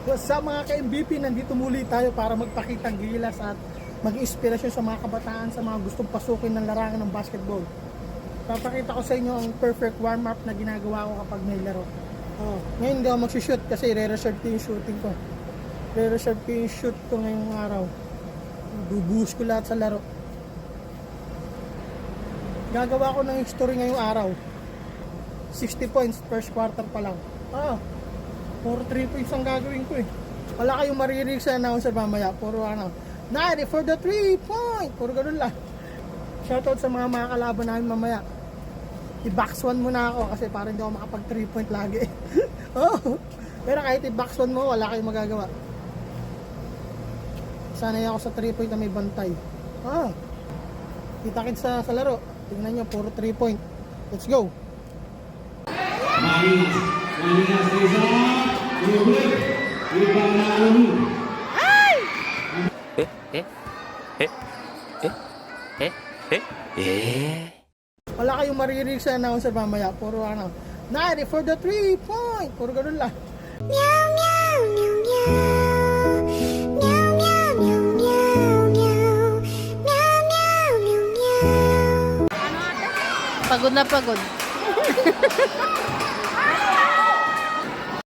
Sa mga ka-MVP, nandito muli tayo para magpakitang gilas at mag-inspirasyon sa mga kabataan, sa mga gustong pasukin ng larangan ng basketball. Papakita ko sa inyo ang perfect warm-up na ginagawa ko kapag may laro. Ngayon hindi ako mag-shoot kasi re-reserve ko yung shooting ko. Re-reserve ko yung shoot ko ngayong araw. Bubuhos ko lahat sa laro. Gagawa ko ng history ngayong araw. 60 points first quarter pa lang. Puro 3 points ang gagawin ko eh. Wala kayong maririnig sa announcer mamaya. Puro 90 for the 3 point. Puro ganun lang. Shoutout sa mga kalaban namin mamaya. I-box 1 muna ako kasi parang hindi ako makapag 3 point lagi. Pero kahit i-box 1 mo, wala kayong magagawa. Sanay ako sa 3 point na may bantay. Kita-kits sa laro. Tingnan nyo, puro 3 point. Let's go! Maninas Reza, Rubik, Ribana Unu. Wala kayong maririnig sa announcer mamaya. Puro 90 for the 3 point. Puro ganun lang. Meow meow meow meow. Meow meow meow meow meow. Meow meow meow meow. Pagod na pagod.